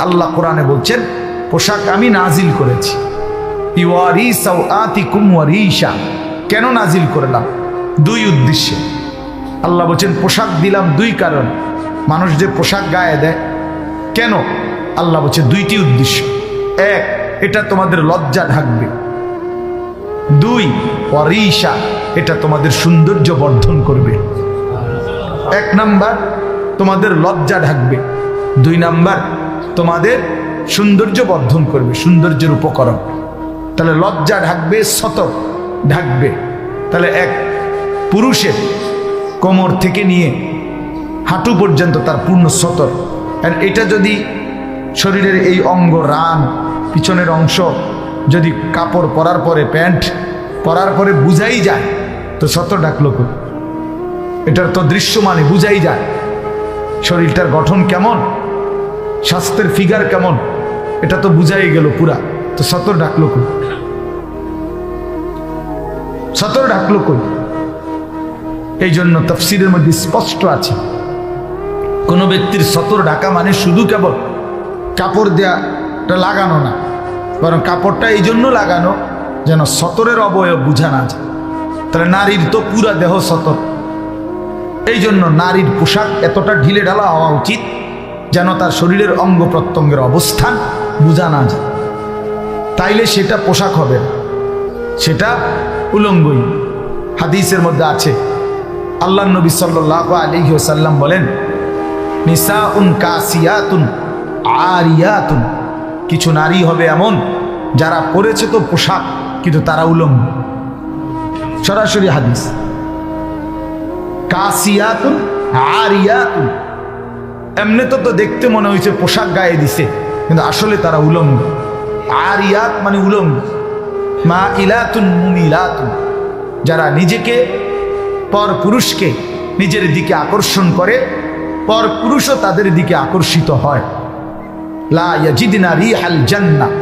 আল্লাহ কোরআনে বলছেন পোশাক আমি নাজিল করেছি। ইওয়ারি সাওআতিকুম ওয়ারিশা, কেন নাজিল করলাম? দুই উদ্দেশ্যে। আল্লাহ বলছেন পোশাক দিলাম দুই কারণ। মানুষ যে পোশাক গায়ে দেয় কেন? আল্লাহ বলছে দুইটি উদ্দেশ্য। এক, এটা তোমাদের লজ্জা ঢাকবে। দুই, ওয়ারিশা, এটা তোমাদের সৌন্দর্য বর্ধন করবে। এক নাম্বার তোমাদের লজ্জা ঢাকবে, দুই নাম্বার তোমাদের সৌন্দর্য বর্ধন করবে, সৌন্দর্যের উপকরণ। তাহলে লজ্জা ঢাকবে, সতর ঢাকবে। তাহলে এক পুরুষের কোমর থেকে নিয়ে হাঁটু পর্যন্ত তার পূর্ণ সতর। আর এটা যদি শরীরের এই অঙ্গ, রান, পিছনের অংশ যদি কাপড় পরার পরে, প্যান্ট পরার পরে বুঝাই যায় তো সতর ঢাকলো কই? এটার তো দৃশ্যমানে বুঝাই যায় শরীরটার গঠন কেমন, স্বাস্থ্যের ফিগার কেমন, এটা তো বুঝাই গেল পুরা। তো সতর ঢাকলো কই? সতর ঢাকলো কই? এই জন্য তাফসীরের মধ্যে স্পষ্ট আছে, কোন ব্যক্তির সতর ঢাকা মানে শুধু কেবল কাপড় দেওয়াটা লাগানো না, বরং কাপড়টা এই জন্য লাগানো যেন সতরের অবয়ব বুঝা না যায়। তাহলে নারীর তো পুরা দেহ সতর, এই জন্য নারীর পোশাক এতটা ঢিলে ঢালা হওয়া উচিত যেন তার শরীরের অঙ্গ প্রত্যঙ্গের অবস্থান বোঝা না যায়। তাইলে সেটা পোশাক হবে না, সেটা উলঙ্গই। হাদিসের মধ্যে আছে, আল্লাহ নবী সাল্লাল্লাহু আলাইহি ওয়াসাল্লাম বলেন, নিসাউন কাসিয়াতুন আরিয়াতুন, কিছু নারী হবে এমন যারা পরেছে তো পোশাক কিন্তু তারা উলঙ্গ। সরাসরি হাদিস, কাসিয়াতুন আরিয়াতুন। এমনি তো দেখতে মনে হয়েছে পোশাক গায়ে দিছে কিন্তু আসলে তারা উলঙ্গ। আরিয়াত মানে উলঙ্গ। মা ইলাতুন মুমিলাতুন, যারা নিজেকে পর পুরুষকে নিজের দিকে আকর্ষণ করে, পর পুরুষও তাদের দিকে আকর্ষিত হয়। লা ইয়াজিদনা রিহাল জান্নাহ,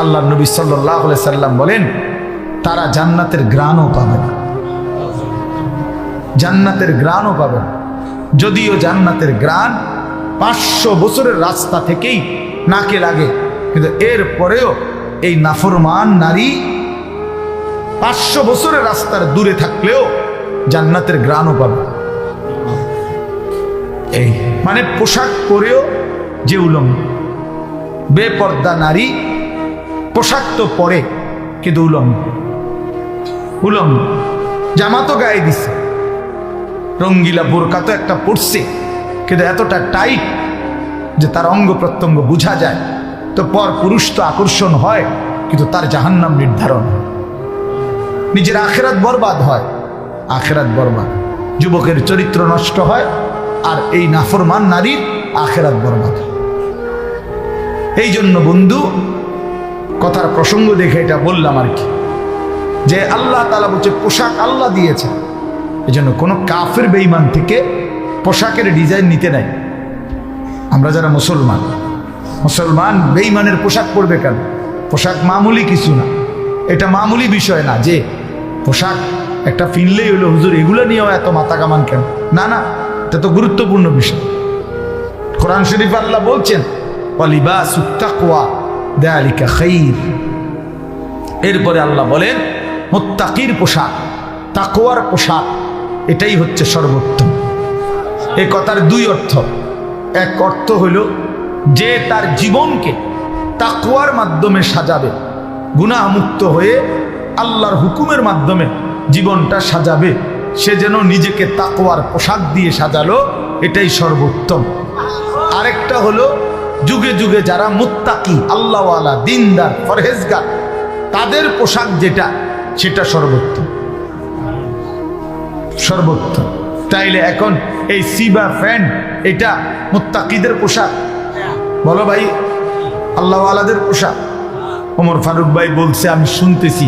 আল্লাহ নবী সাল্লাল্লাহু আলাইহি সাল্লাম বলেন তারা জান্নাতের ঘ্রাণও পাবে না, জান্নাতের ঘ্রাণও পাবে না। যদিও জান্নাতের ঘ্রাণ 500 বছরের রাস্তা থেকেই নাকে লাগে, কিন্তু এর পরেও এই নাফরমান নারী 500 বছরের রাস্তার দূরে থাকলেও জান্নাতের ঘ্রাণও পাবে। এই মানে পোশাক পরেও যে উলঙ্গ। বেপর্দা নারী পোশাক তো পরে কিন্তু উলঙ্গ। উলঙ্গ জামা তো গায়ে দিছে, রঙ্গিলা বোরকা তো একটা পড়ছে, কিন্তু এতটা টাইট যে তার অঙ্গ প্রত্যঙ্গ বোঝা যায়। তো পর পুরুষ তো আকর্ষণ হয় কিন্তু তার জাহান্নাম নির্ধারণ হয়, নিজের আখেরাত বরবাদ হয়। আখেরাত বরবাদ, যুবকের চরিত্র নষ্ট হয়, আর এই নাফরমান নারীর আখেরাত বরবাদ। এই জন্য বন্ধু, কথার প্রসঙ্গ দেখে এটা বললাম আর কি, যে আল্লাহ তাআলা বলছে পোশাক আল্লাহ দিয়েছে। এই জন্য কোনো কাফের বেঈমান থেকে পোশাকের ডিজাইন নিতে নাই। আমরা যারা মুসলমান, মুসলমান বেঈমানের পোশাক পরবে কেন? পোশাক মামুলি কিছু না, এটা মামুলি বিষয় না যে পোশাক একটা ফিনলেই হলো হুজুর এগুলো নিয়েও এত মাথা কামান কেন? না না, এটা তো গুরুত্বপূর্ণ বিষয়। কোরআন শরীফ আল্লাহ বলছেন ওয়ালিবাসুত তাকওয়া যালিকা খাইর। এরপরে আল্লাহ বলেন মুত্তাকির পোশাক, তাকওয়ার পোশাক, এটাই হচ্ছে সর্বোত্তম। এই কথার দুই অর্থ। এক অর্থ হইল যে তার জীবনকে তাকওয়ার মাধ্যমে সাজাবে, গুনাহ মুক্ত হয়ে আল্লাহর হুকুমের মাধ্যমে জীবনটা সাজাবে, সে যেন নিজেকে তাকওয়ার পোশাক দিয়ে সাজালো, এটাই সর্বোত্তম। আরেকটা হলো যুগে যুগে যারা মুত্তাকি, আল্লাহওয়ালা, দিনদার, পরহেজগার, তাদের পোশাক যেটা, সেটা সর্বোত্তম। সর্বোত্তম। তাইলে এখন এই সিবা প্যান্ট এটা মুত্তাকিদের পোশাক? বলো ভাই, আল্লাহওয়ালাদের পোশাক? ওমর ফারুক ভাই বলছে, আমি শুনতেছি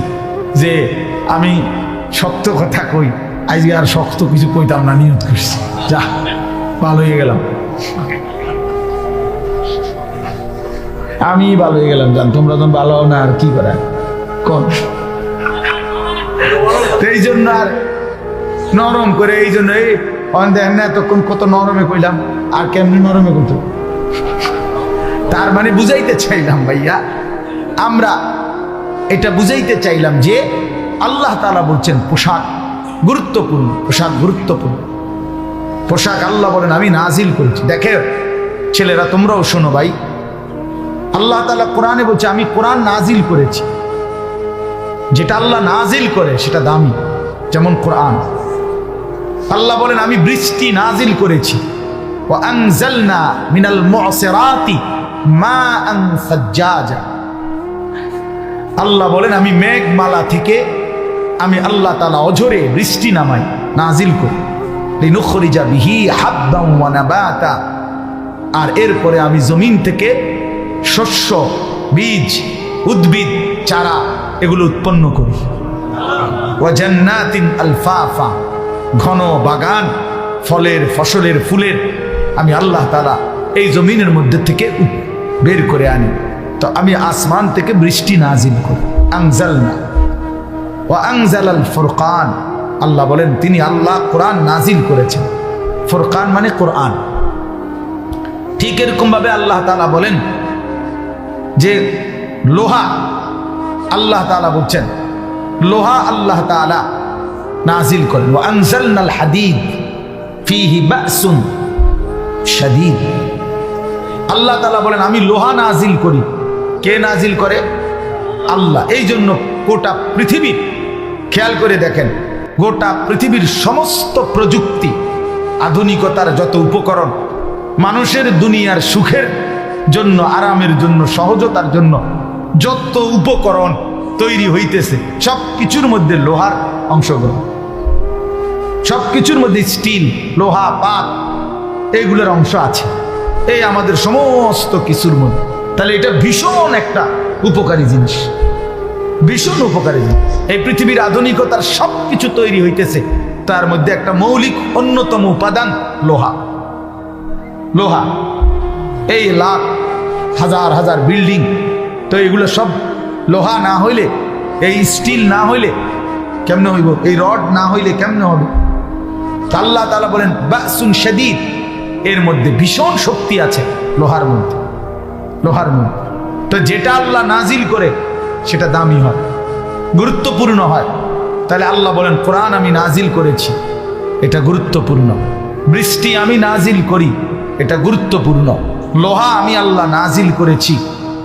যে আমি শক্ত কথা কই, আজকে আর শক্ত কিছু কইতাম না, নিয়ত করছি। যা, ভালো হয়ে গেলাম, আমি ভালো হয়ে গেলাম। জান তোমরা তো ভালো না, আর কি করা কোন? এই জন্য আর নরম করে, এই জন্য এই দেখেন না এতক্ষণ কত নরমে কইলাম, আর কেমনি নরমে করতো তার মানে বুঝাইতে চাইলাম ভাইয়া, আমরা এটা বুঝাইতে চাইলাম যে আল্লাহ তাআলা বলছেন পোশাক গুরুত্বপূর্ণ, পোশাক গুরুত্বপূর্ণ। পোশাক আল্লাহ বলেন আমি নাজিল করেছি। দেখে ছেলেরা তোমরাও শোনো ভাই, আল্লাহ তাআলা কোরআনে বলছে আমি কোরআন নাজিল করেছি। যেটা আল্লাহ নাজিল করে সেটা দামি, যেমন কোরআন। আল্লাহ বলেন আমি বৃষ্টি নাজিল করেছি, ওয়া আনজালনা মিনাল মুসিরাতি মাআন সাজ্জাজা। আল্লাহ বলেন আমি মেঘমালা থেকে আমি আল্লাহ তাআলা অঝরে বৃষ্টি নামাই, নাজিল করি, লিনুখরিজা বিহি হাব্বান ওয়া নাবাতা। আর এরপরে আমি জমিন থেকে শস্য, বীজ, উদ্ভিদ, চারা এগুলো উৎপন্ন করি। ওয়া জান্নাতিন আলফাফা, ঘন বাগান ফলের, ফসলের, ফুলের আমি আল্লাহ তাআলা এই জমিনের মধ্যে থেকে বের করে আনি। তো আমি আসমান থেকে বৃষ্টি নাজিল করি। আনজালনা ওয়া আনজালাল ফুরকান, আল্লাহ বলেন তিনি আল্লাহ কোরআন নাজিল করেছেন। ফুরকান মানে কোরআন। ঠিক এরকম ভাবে আল্লাহ তাআলা বলেন যে লোহা, আল্লাহ তাআলা বলছেন লোহা আল্লাহ তাআলা নাজিল করেন। ওয়া আনজালনাল হাদিদ ফীহি বাসুন শাদীদ। আল্লাহ তাআলা বলেন আমি লোহা নাজিল করি। কে নাজিল করে? আল্লাহ। এই জন্য গোটা পৃথিবীর, খেয়াল করে দেখেন, গোটা পৃথিবীর সমস্ত প্রযুক্তি, আধুনিকতার যত উপকরণ, মানুষের দুনিয়ার সুখের জন্য, আরামের জন্য, সহজতার জন্য যত উপকরণ তৈরি হইতেছে সব কিছুর মধ্যে লোহার অংশগ্রহণ, সব কিছুর মধ্যে স্টিল, লোহা, পাত এইগুলোর অংশ আছে এই আমাদের সমস্ত কিছুর মধ্যে। তাহলে এটা ভীষণ একটা উপকারী জিনিস, ভীষণ উপকারী জিনিস। এই পৃথিবীর আধুনিকতার সব কিছু তৈরি হইতেছে, তার মধ্যে একটা মৌলিক অন্যতম উপাদান লোহা। লোহা, এই লাখ হাজার হাজার বিল্ডিং, তো এগুলো সব লোহা না হইলে, এই স্টিল না হইলে কেমনে হইব? এই রড না হইলে কেমনে হবে? আল্লাহ তাআলা বলেন বাসুন শাদীদ, এর মধ্যে ভীষণ শক্তি আছে লোহার মধ্যে, লোহার মধ্যে। তো যেটা আল্লাহ নাজিল করে সেটা দামি হয়, গুরুত্বপূর্ণ হয়। তাহলে আল্লাহ বলেন কোরআন আমি নাজিল করেছি, এটা গুরুত্বপূর্ণ। বৃষ্টি আমি নাজিল করি, এটা গুরুত্বপূর্ণ। লোহা আমি আল্লাহ নাজিল করেছি,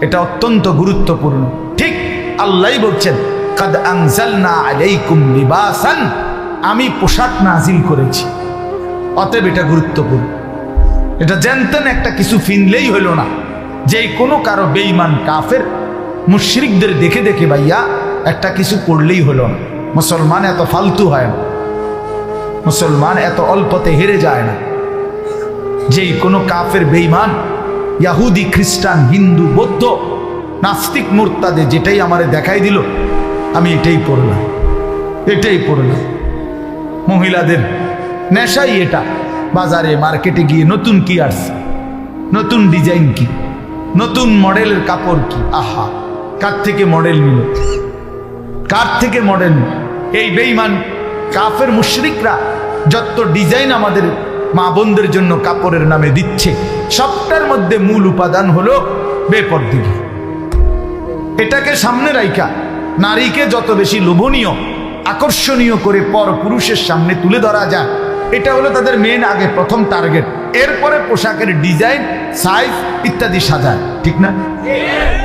এটা অত্যন্ত গুরুত্বপূর্ণ। ঠিক আল্লাহই বলছেন কাদ আনজালনা আলাইকুম লিবাসান, আমি পোশাক নাজিল করেছি, অতএব এটা গুরুত্বপূর্ণ। এটা জানতেন একটা কিছু ফিনলেই হইল না, যে কোনো কারো বেঈমান কাফের মুশরিকদের দেখে দেখে ভাইয়া একটা কিছু করলেই হলো না। মুসলমান এত ফালতু হয় না, মুসলমান এত অল্পতে হেরে যায় না। যেই কোনো কাফের বেঈমান, ইয়াহুদি, খ্রিস্টান, হিন্দু, বৌদ্ধ, নাস্তিক, মুরতাদে যেটাই আমারে দেখাই দিল আমি এটাই পড়লাম, এটাই পড়লাম। মহিলাদের নেশাই এটা। বাজারে মার্কেটে গিয়ে নতুন কি আসছে, নতুন ডিজাইন কি, নতুন মডেলের কাপড় কি, আহা কার থেকে মডেল নিল, কার থেকে মডেল নিল? এই বেঈমান কাফের মুশরিকরা যত ডিজাইন আমাদের মা বোনদের জন্য কাপড়ের নামে দিচ্ছে, সবটার মধ্যে মূল উপাদান হলো বেপরদিগি। এটাকে সামনে রাইখা নারীকে যত বেশি লোভনীয়, আকর্ষণীয় করে পর পুরুষের সামনে তুলে ধরা যায়, এটা হলো তাদের মেন আগে প্রথম টার্গেট। এরপরে পোশাকের ডিজাইন, সাইজ ইত্যাদি সাজায়, ঠিক না?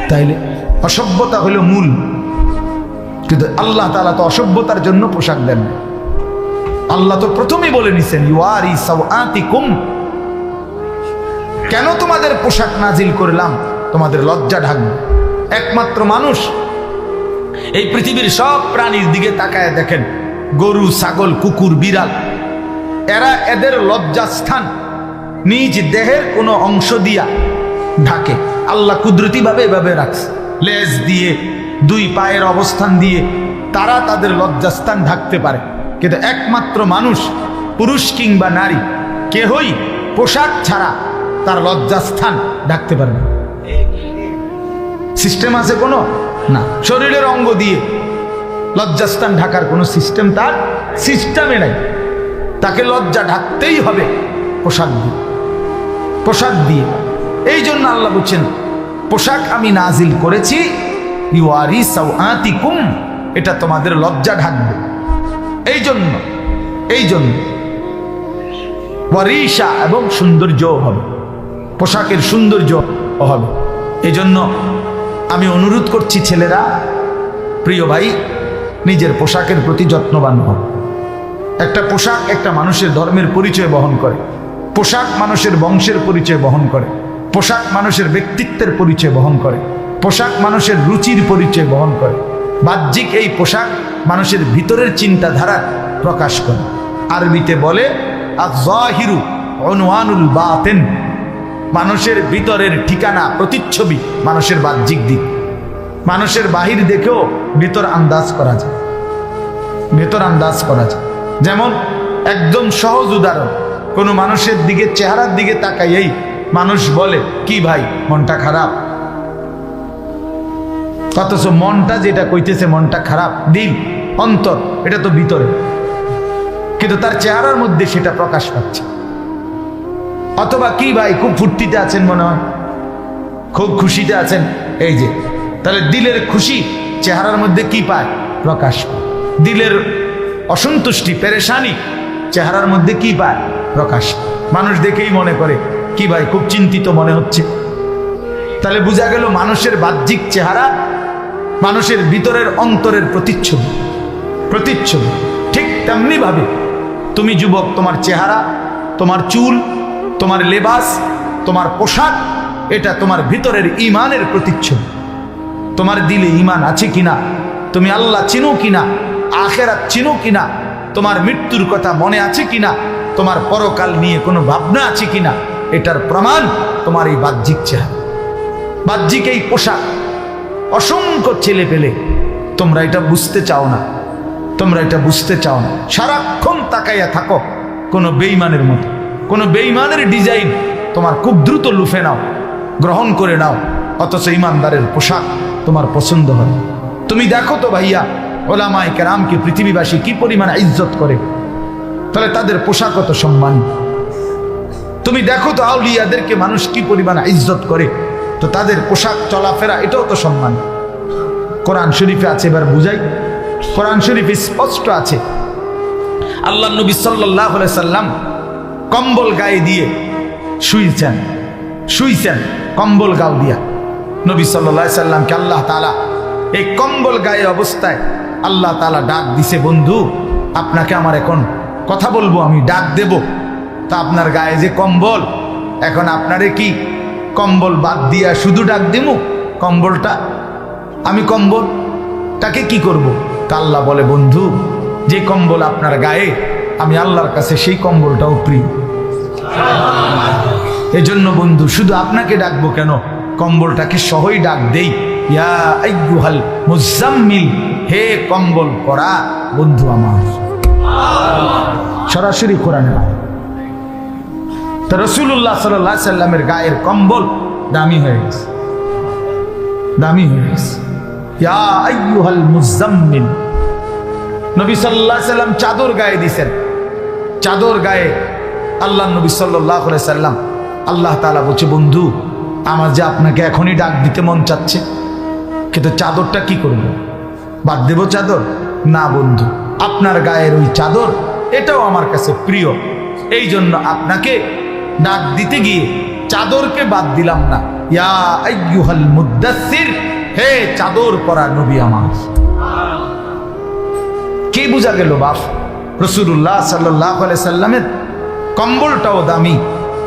তাইলে অসভ্যতা হলো মূল। কিন্তু আল্লাহ তাআলা তো অসভ্যতার জন্য পোশাক দেন না। আল্লাহ তো প্রথমেই বলে নিছেন ইউয়ারি সাওআতিকুম, কেন তোমাদের পোশাক নাজিল করলাম? তোমাদের লজ্জা ঢাকবে। একমাত্র মানুষ, এই পৃথিবীর সব প্রাণীর দিকে তাকায় দেখেন, গরু, ছাগল, কুকুর, বিড়াল, এরা এদের লজ্জাস্থান নিজ দেহের কোনো অংশ দিয়া ঢাকে। আল্লাহ কুদরতি ভাবে এভাবে রাখছে, লেজ দিয়ে, দুই পায়ের অবস্থান দিয়ে তারা তাদের লজ্জাস্থান ঢাকতে পারে। কিন্তু একমাত্র মানুষ, পুরুষ কিংবা নারী, কেহই পোশাক ছাড়া তার লজ্জাস্থান ঢাকতে পারে না। সিস্টেম আছে কোনো? না। শরীরের অঙ্গ দিয়ে লজ্জাস্থান ঢাকার কোনো সিস্টেম তার সিস্টেমে নাই। তাকে লজ্জা ঢাকতেই হবে পোশাক দিয়ে, পোশাক দিয়ে। এই জন্য আল্লাহ বলছেন পোশাক আমি নাজিল করেছি ইউয়ারি সাওআতিকুম, এটা তোমাদের লজ্জা ঢাকবে। এই জন্য ওয়ারিশা, এবং সৌন্দর্য হবে, পোশাকের সৌন্দর্য হবে। এই জন্য আমি অনুরোধ করছি ছেলেরা, প্রিয় ভাই, নিজের পোশাকের প্রতি যত্নবান হন। একটা পোশাক একটা মানুষের ধর্মের পরিচয় বহন করে, পোশাক মানুষের বংশের পরিচয় বহন করে, পোশাক মানুষের ব্যক্তিত্বের পরিচয় বহন করে, পোশাক মানুষের রুচির পরিচয় বহন করে। বাহ্যিক এই পোশাক মানুষের ভিতরের চিন্তাধারা প্রকাশ করে। আরবিতে বলে আয-যাহিরু উনওয়ানুল বাতিন, মানুষের ভিতরের ঠিকানা, প্রতিচ্ছবি মানুষের বাহ্যিক দিক। মানুষের বাহির দেখেও ভিতর আন্দাজ করা যায়, ভেতর আন্দাজ করা যায়। যেমন একদম সহজ উদাহরণ, কোনো মানুষের দিকে, চেহারার দিকে তাকাইয়েই মানুষ বলে কি ভাই মনটা খারাপ, অথচ মনটা যেটা কইতেছে মনটা খারাপ, দিল অন্তর এটা তো ভিতরে, কিন্তু তার চেহারার মধ্যে সেটা প্রকাশ পাচ্ছে। অথবা কি ভাই খুব ফুর্তিতে আছেন মনে হয়, খুব খুশিতে আছেন, এই যে তাহলে দিলের খুশি চেহারার মধ্যে কি পায়, প্রকাশ পায়। দিলের অসন্তুষ্টি, পেরেশানি চেহারার মধ্যে কি পায়, প্রকাশ। মানুষ দেখেই মনে করে কি ভাই খুব চিন্তিত মনে হচ্ছে। তাহলে বোঝা গেল মানুষের বাহ্যিক চেহারা মানুষের ভিতরের অন্তরের প্রতিচ্ছবি। ঠিক তেমনি ভাবে তুমি যুবক, তোমার চেহারা, তোমার চুল, তোমার লেবাস, তোমার পোশাক, এটা তোমার ভিতরের ঈমানের প্রতিচ্ছবি। তোমার দিলে ঈমান আছে কিনা, তুমি আল্লাহ চিনো কিনা, আখিরাত চিনো কিনা, তোমার মৃত্যুর কথা মনে আছে কিনা, তোমার পরকাল নিয়ে কোনো ভাবনা আছে কিনা, এটার প্রমাণ তোমার এই বাহ্যিক চেহারা, বাহ্যিক এই পোশাক। অসংখ্য ছেলে পেলে তোমরা এটা বুঝতে চাও না, সারাক্ষণ তাকাইয়া থাকো কোনো বেঈমানের মতো, কোনো বেঈমানের ডিজাইন তোমার খুব দ্রুত লুফে নাও, গ্রহণ করে নাও, অথচ ইমানদারের পোশাক তোমার পছন্দ হয়। তুমি দেখো তো ভাইয়া, ওলামায়ে কেরামকে পৃথিবীবাসী কি পরিমাণ ইজ্জত করে, তাহলে তাদের পোশাক কত সম্মানী। তুমি দেখো তো আউলিয়াদেরকে মানুষ কি পরিমাণ ইজ্জত করে, তো তাদের পোশাক চলাফেরা এটাও তো সম্মান। কোরআন শরীফে আছে, এবার বুঝাই। কোরআন শরীফে স্পষ্ট আছে, আল্লাহ নবী সাল্লাল্লাহু আলাইহি সাল্লাম কম্বল গায়ে দিয়ে শুইছেন কম্বল গাও দিয়া। নবী সাল্লাল্লাহু আলাইহি সাল্লামকে আল্লাহ তাআলা এই কম্বল গায়ে অবস্থায় আল্লাহ তাআলা ডাক দিছে, বন্ধু আপনাকে আমার এখন কথা বলবো, আমি ডাক দেব, তা আপনার গায়ে যে কম্বল, এখন আপনারে কি কম্বল বাদ দিয়া শুধু ডাক দিমু? কম্বলটা আমি কম্বলটাকে কি করব? তা আল্লাহ বলে, বন্ধু যে কম্বল আপনার গায়ে, আমি আল্লাহর কাছে সেই কম্বলটাও প্রিয়। এজন্য বন্ধু শুধু আপনাকে ডাকবো কেন, কম্বলটাকে সহই ডাক দেই, ইয়া আইয়ুহাল মুজাম্মিল, হে কম্বল পরা বন্ধু আমার। সরাসরি কোরআনে তা রাসূলুল্লাহ সাল্লাল্লাহু আলাইহি সাল্লামের গায়ের কম্বল দামি হয়ে গেছে, ইয়া আইয়ুহাল মুজাম্মিল। নবী সাল্লাল্লাহু আলাইহি সাল্লাম চাদর গায়ে দিয়েছেন, চাদর গায়ে আল্লাহ নবী সাল্লাল্লাহু আলাইহি সাল্লাম, আল্লাহ তাআলা বলছে, বন্ধু আমার যে আপনাকে এখনই ডাক দিতে মন চাচ্ছে, কিন্তু চাদরটা কি করব, বাদ দেব চাদর? না বন্ধু, আপনার গায়ের ওই চাদর এটাও আমার কাছে প্রিয়, এই জন্য আপনাকে ডাক দিতে গিয়ে চাদরকে বাদ দিলাম না। ইয়া আইয়ুহাল মুদ্দাসসির, হে চাদর পরা নবী আমার। কি বোঝা গেল বাপ? রাসূলুল্লাহ সাল্লাল্লাহু আলাইহি সাল্লামের কম্বলটাও দামি,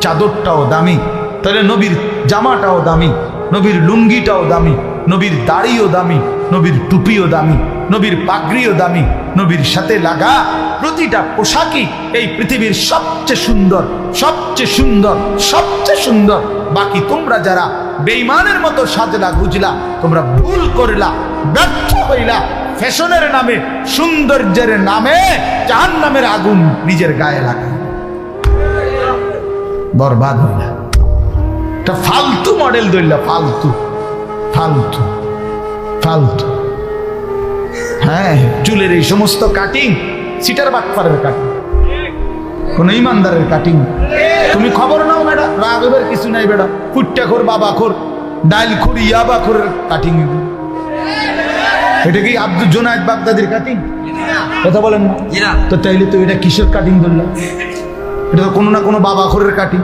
চাদরটাও দামি, তাহলে নবীর জামাটাও দামি, নবীর লুঙ্গিটাও দামি, নবীর দাড়িও দামি, নবীর টুপিও দামি, নবীর পাগড়িও দামি, নবীর সাথে লাগা প্রতিটা পোশাকই এই পৃথিবীর সবচেয়ে সুন্দর, সবচেয়ে সুন্দর, সবচেয়ে সুন্দর। বাকি তোমরা যারা বেঈমানের মতো সাজলা গুজলা, তোমরা ভুল করলা, ব্যর্থ হইলা, ফ্যাশনের নামে, সৌন্দর্যের নামে জাহান্নামের আগুন নিজের গায়ে লাগা, বরবাদ হইলা। এটা ফালতু মডেল ধরলা, ফালতু ফালতু ফালতু। হ্যাঁ, চুলের এই সমস্ত কাটিং সিটার বাটপারের কাটিং, কোন ইমানদারের কাটিং। তুমি খবর নাও বেটা, রাগবের কিছু নাই বেটা, ফুটটা খোর বাবা খোর, ডাইল খড়ি ইয়াবা করে কাটিং, এটা কি আব্দুল জোনায়েদ বাগদাদির কাটিং? কথা বলেন না তো, তাইলে তো এটা কিসের কাটিং ধরলাম? এটা তো কোনো না কোনো বাবা খোরের কাটিং।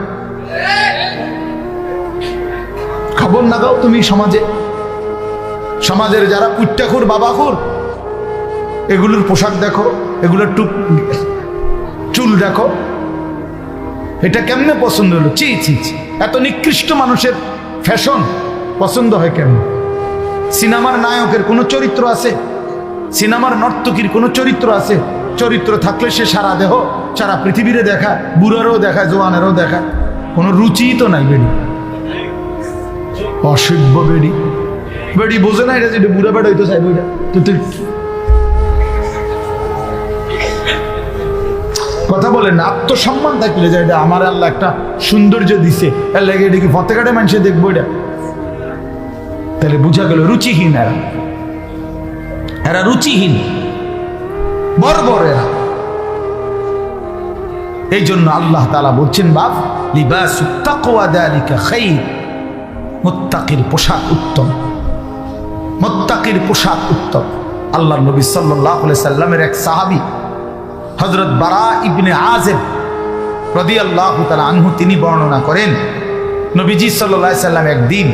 খবর না দাও তুমি সমাজে, সমাজের যারা কুট্টাখোর বাবাখোর, এগুলোর পোশাক দেখো, এগুলোর চুল দেখো, এটা কেমনে পছন্দ হলো? চি চি চি, এত নিকৃষ্ট মানুষের ফ্যাশন পছন্দ হয় কেমন? সিনেমার নায়কের কোনো চরিত্র আছে? সিনেমার নর্তকীর কোনো চরিত্র আছে? চরিত্র থাকলে সে সারা দেহ সারা পৃথিবীরে দেখায়, বুড়ারও দেখায়, জোয়ানেরও দেখায়। কোনো রুচিই তো নাই বেডি, অসভ্য বেডি। বেডি বোঝে না এটা যেটা বুড়া বেড়া হইতো চাইবে, ওইটা তো তুই কথা বলেন না। আত্মসম্মান থাকলে যে এটা আমার আল্লাহ একটা সৌন্দর্য দিছে, এর লাগে এটা কি ফতেকাটে মানুষে দেখবো এটা? তাহলে বুঝা গেল রুচিহীন এরা, এরা রুচিহীন, বর্বর এরা। এই জন্য আল্লাহ তাআলা বলছেন, বাপ লিবাসুত তাকওয়া যালিকা খায়র, মুত্তাকির পোশাক উত্তম, মুত্তাকির পোশাক উত্তম। আল্লাহর নবী সাল্লাল্লাহু আলাইহি সাল্লামের এক সাহাবী হযরত বারা ইবনে আযিব রাদিয়াল্লাহু তাআলা আনহু, তিনি বর্ণনা করেন, নবীজি সাল্লাল্লাহু আলাইহি সাল্লাম একদিন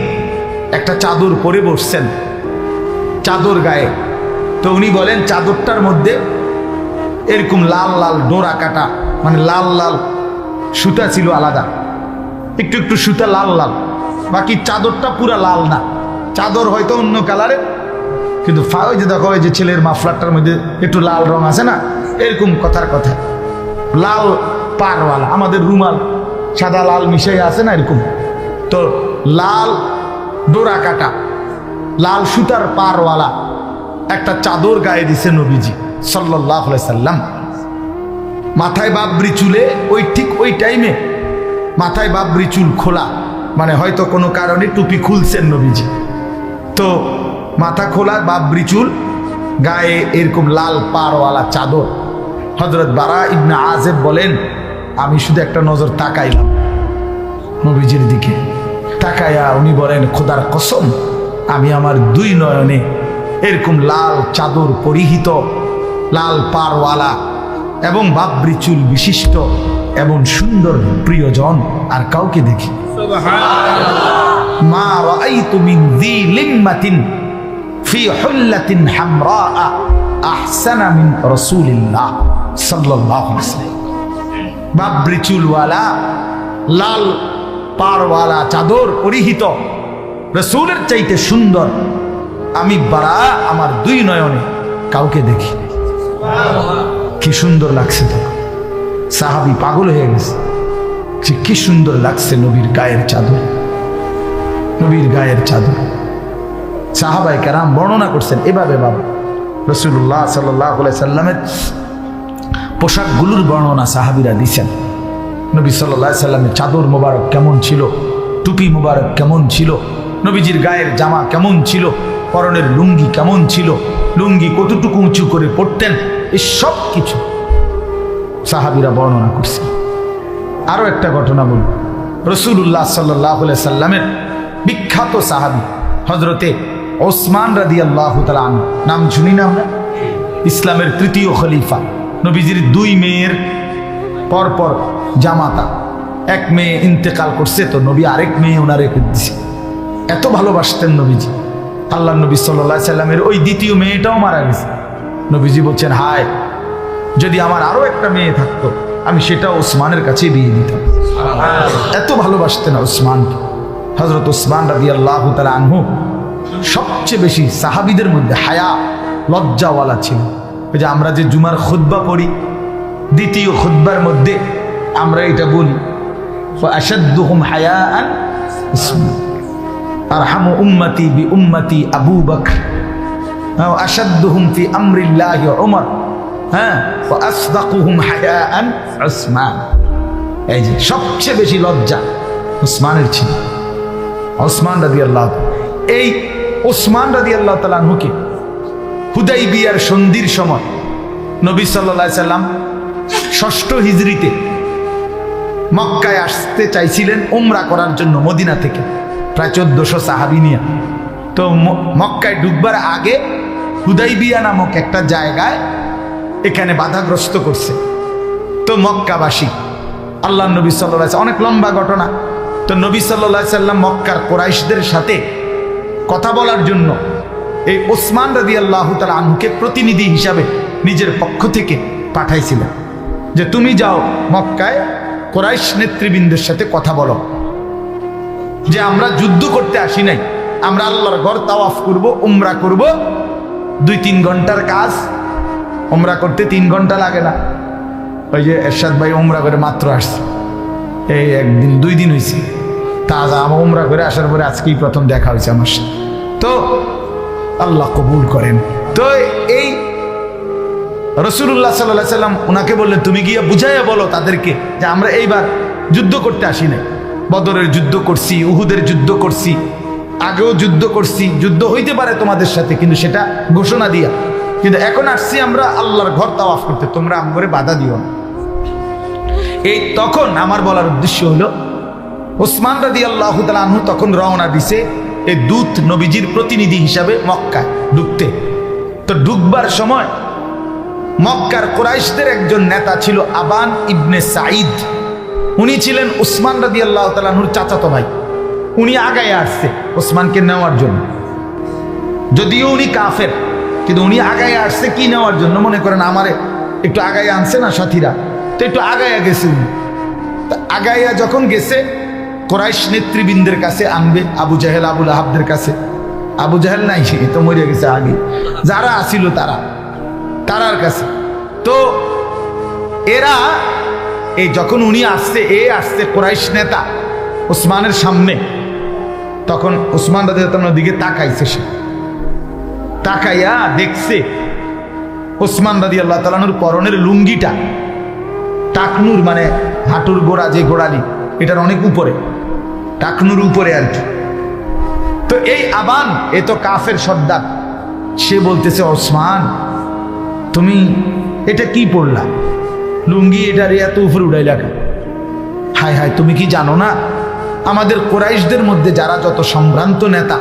একটা চাদর পরে বসছেন, চাদর গায়ে। তো উনি বলেন চাদরটার মধ্যে এরকম লাল লাল ডোরা কাটা, মানে লাল লাল সুতা ছিল আলাদা, একটু একটু সুতা লাল লাল, বাকি চাদরটা পুরা লাল না। চাদর হয়তো অন্য কালারের, কিন্তু ওই যে দেখো, ওই যে ছেলের মাফলারটার মধ্যে একটু লাল রং আছে না, এরকম কথার কথা, লাল পারওয়ালা, আমাদের রুমাল সাদা লাল মিশাই আছে না, এরকম। তো লাল ডোরা কাটা, লাল সুতার পারওয়ালা একটা চাদর গায়ে দিছে নবীজি সাল্লাল্লাহু আলাইহি সাল্লাম। মাথায় বাবরি চুলে, ওই ঠিক ওই টাইমে মাথায় বাবরি চুল খোলা, মানে হয়তো কোনো কারণে টুপি খুলছেন নবীজি, তো মাথা খোলা, বাবরি চুল, গায়ে এরকম লাল পারওয়ালা চাদর। হযরত বারা ইবনে আযিব বলেন, আমি শুধু একটা নজর তাকাইলাম নবীজির দিকে, তাকায়া উনি বলেন, খোদার কসম, আমি আমার দুই নয়নে এরকম লাল চাদর পরিহিত, লাল পারওয়ালা এবং বাবরি চুল বিশিষ্ট এমন সুন্দর প্রিয়জন আর কাউকে দেখি। মা রাআইতু মিন যী লিম্মাতিন ফি হুল্লাতিন হামরা আহসানা মিন রাসূলিল্লাহ সাল্লাল্লাহু আলাইহি ওয়াসাল্লাম। বাবরি চুলওয়ালা, লাল পারওয়ালা চাদর পরিহিত রাসূলের চাইতে সুন্দর আমি বারা আমার দুই নয়নে কাউকে দেখি। কি সুন্দর লাগছে, তখন সাহাবী পাগল হয়ে গেছে যে কি সুন্দর লাগছে নবীর গায়ের চাদর, নবীর গায়ের চাদর। সাহাবায়ে কেরাম বর্ণনা করছেন এভাবে, বাবা রাসূলুল্লাহ সাল্লাল্লাহু আলাইহি সাল্লামের পোশাকগুলোর বর্ণনা সাহাবীরা দিচ্ছেন। নবী সাল্লাল্লাহু আলাইহি সাল্লামের চাদর মোবারক কেমন ছিল, টুপি মোবারক কেমন ছিল, নবীজির গায়ের জামা কেমন ছিল, পরনের লুঙ্গি কেমন ছিল, লুঙ্গি কতটুকু উঁচু করে পড়তেন, এই সব কিছু সাহাবীরা বর্ণনা করছেন। আরো একটা ঘটনা বলব, রাসূলুল্লাহ সাল্লাল্লাহু আলাইহি সাল্লামের বিখ্যাত সাহাবী হযরতে ওসমান রাদিয়াল্লাহু তাআলা আনহু, নাম শুনি না আমরা? ইসলামের তৃতীয় খলিফা, নবীজির দুই মেয়ের পরপর জামাতা, এক মেয়ে ইন্তেকাল করছে, তো নবী আরেক মেয়ে ওনার রেখে দিছে। এত ভালোবাসতেন নবীজি। আল্লাহ নবী সাল্লাল্লাহু আলাইহি সাল্লামের ওই দ্বিতীয় মেয়েটাও মারা গেছে। নবীজি বলছেন, হায় যদি আমার আরো একটা মেয়ে থাকতো, আমি সেটা ওসমানের কাছে বিয়ে দিতাম। এত ভালোবাসতেন ওসমানকে। হযরত ওসমান রাদিয়াল্লাহু তাআলা আনহু সবচেয়ে বেশি সাহাবীদের মধ্যে হায়া, লজ্জাওয়ালা ছিল। ওই যে আমরা যে জুমার খুতবা পড়ি, দ্বিতীয় খুতবার মধ্যে আমরা এটা বলি, আশাদ্দুহুম হায়াআন উসমান, আরহামু উম্মতি বি উম্মতি আবু বকর, আশাদ্দুহুম ফি আমরিল্লাহি উমর, হ্যাঁ, ওয়া আসদাকুহুম হায়াআন উসমান। এই যে সবচেয়ে বেশি লজ্জা উসমানের ছিল। ওসমান রাদিয়াল্লাহু, এই ওসমান রাদিয়াল্লাহু তাআলা আনহুকে হুদাইবিয়ার সন্ধির সময় নবী সাল্লাল্লাহু আলাইহি সাল্লাম ৬ষ্ঠ হিজরিতে মক্কায় আসতে চাইছিলেন উমরা করার জন্য মদিনা থেকে, প্রায় 1400 সাহাবী নিয়া। তো মক্কায় ঢুকবার আগে হুদাইবিয়া নামক একটা জায়গায় এখানে বাধাগ্রস্ত করছে। তো মক্কাবাসী আল্লাহ নবী সাল্লাল্লাহু আলাইহি ওয়াসাল্লাম, অনেক লম্বা ঘটনা। তো নবী সাল্লাল্লাহু আলাইহি সাল্লাম মক্কার কুরাইশদের সাথে কথা বলার জন্য এই ওসমান রাদিয়াল্লাহু তাআলা আনহুকে প্রতিনিধি হিসাবে নিজের পক্ষ থেকে পাঠাইছিলেন যে তুমি যাও মক্কায় কুরাইশ নেতৃবৃন্দের সাথে কথা বলো যে আমরা যুদ্ধ করতে আসি নাই, আমরা আল্লাহর ঘর তাওয়াফ করব, উমরা করব। 2-3 ঘন্টার কাজ, উমরা করতে 3 ঘন্টা লাগে না। ওই যে এরশাদ ভাই উমরা করে মাত্র আসছে, এই 1-2 দিন হয়েছে তাজা। আমার উমরা করে আসার পরে আজকেই প্রথম দেখা হয়েছে আমার সাথে। তো আল্লাহ কবুল করেন। তো এই রাসূলুল্লাহ সাল্লাল্লাহু আলাইহি সাল্লাম ওনাকে বললেন তুমি গিয়ে বুঝাইয়া বলো তাদেরকে যে আমরা এইবার যুদ্ধ করতে আসি নাই, বদরের যুদ্ধ করছি, উহুদের যুদ্ধ করছি, আগেও যুদ্ধ করছি, যুদ্ধ হইতে পারে তোমাদের সাথে, কিন্তু সেটা ঘোষণা দিয়া, কিন্তু এখন আসছি আমরা আল্লাহর ঘর তাওয়াফ করতে, তোমরা আমগরে বাধা দিও না। এই তখন আমার বলার উদ্দেশ্য হলো ওসমান রাদিয়াল্লাহু তাআলা আনহু তখন রওনা দিছে এই দূত নবীজির প্রতিনিধি হিসাবে মক্কায় ঢুকতে। তো ঢুকবার সময় মক্কার কুরাইশদের একজন নেতা ছিল আবান ইবনে সাঈদ। উনি ছিলেন ওসমান রাদিয়াল্লাহু তাআলা আনহুর চাচাতো ভাই। উনি আগায় আসছে ওসমানকে নেওয়ার জন্য, যদিও উনি কাফের, কিন্তু উনি আগায় আসছে কি নেওয়ার জন্য? মনে করেন আমারে একটু আগায় আনছে না সাথীরা, তো একটু আগাইয়া গেছে উনি। আগাইয়া যখন গেছে কুরাইশ নেতৃবৃন্দের কাছে আনবে, আবু জাহেল আবু লাহাবদের কাছে। আবু জাহেল নাই, সে তো মরে গেছে আগে, যারা আসিল তারার কাছে। তো এরা এই যখন উনি আসছে, আসছে কুরাইশ নেতা ওসমানের সামনে, তখন ওসমান রাদিয়াল্লাহু তাআলার দিকে তাকাইছে। সে তাকাইয়া দেখছে ওসমান রাদিয়াল্লাহু তাআলার পরনের লুঙ্গিটা টাকনুর, মানে হাঁটুর গোড়া যে গোড়ালি, এটার অনেক উপরে, টাকনুর উপরে আর কি। তো এই আবান এ তো কাফের সর্দার, সে বলতেছে ওসমান তুমি এটা কি পড়লা, লুঙ্গি এটার এত উপরে উড়াইলা কেন? হায় হায়, তুমি কি জানো না আমাদের কুরাইশদের মধ্যে যারা যত সম্ভ্রান্ত নেতা,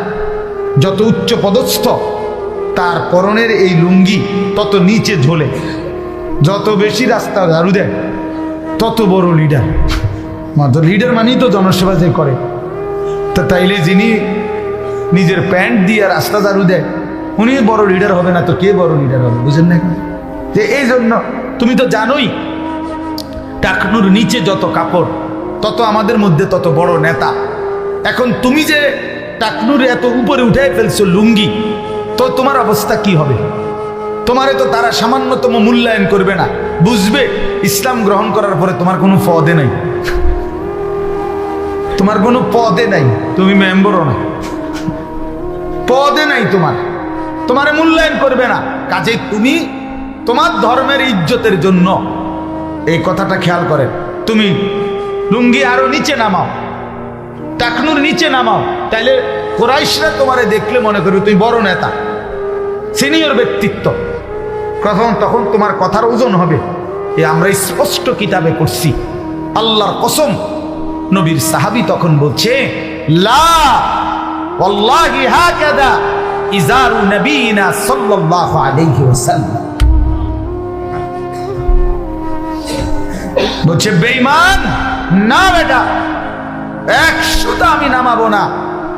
যত উচ্চ পদস্থ, তার পরনের এই লুঙ্গি তত নিচে ঝোলে, যত বেশি রাস্তা ঝাড়ু দেয় তত বড় লিডার। মাত্র লিডার মানেই তো জনসেবা যে করে, তা তাইলে যিনি নিজের প্যান্ট দিয়ে রাস্তা ঝাড়ু দেয় উনি বড় লিডার হবে না তো কে বড় লিডার হবে? বুঝেন না? যে এই জন্য তুমি তো জানোই টাকনুর নিচে যত কাপড় তত আমাদের মধ্যে তত বড় নেতা। এখন তুমি যে টাকনুর এত উপরে উঠে ফেলছো লুঙ্গি, তো তোমার অবস্থা কি হবে? তোমারে তো তারা সামান্যতম মূল্যায়ন করবে না, বুঝবে ইসলাম গ্রহণ করার পরে তোমার কোনো পদে নাই, তোমার কোনো পদে নাই, তুমি মেম্বারও না, পদে নাই তোমারে মূল্যায়ন করবে না। কাজে তুমি তোমার ধর্মের ইজ্জতের জন্য এই কথাটা খেয়াল করেন, তুমি লুঙ্গি আরো নিচে নামাও, টাকনুর নিচে নামাও, তাইলে কুরাইশরা তোমারে দেখলে মনে করবে তুমি বড় নেতা, সিনিয়র ব্যক্তিত্ব, তখন তোমার কথার ওজন হবে। আমরা স্পষ্ট কিতাবে করছি, আল্লাহর কসম। নবীর সাহাবী তখন বলছে লা ওয়াল্লাহি হাকাদা ইজারু নবীনা সাল্লাল্লাহু আলাইহি ওয়াসাল্লাম। বলছে বেঈমান না বেটা, 100টা আমি নামাবো না,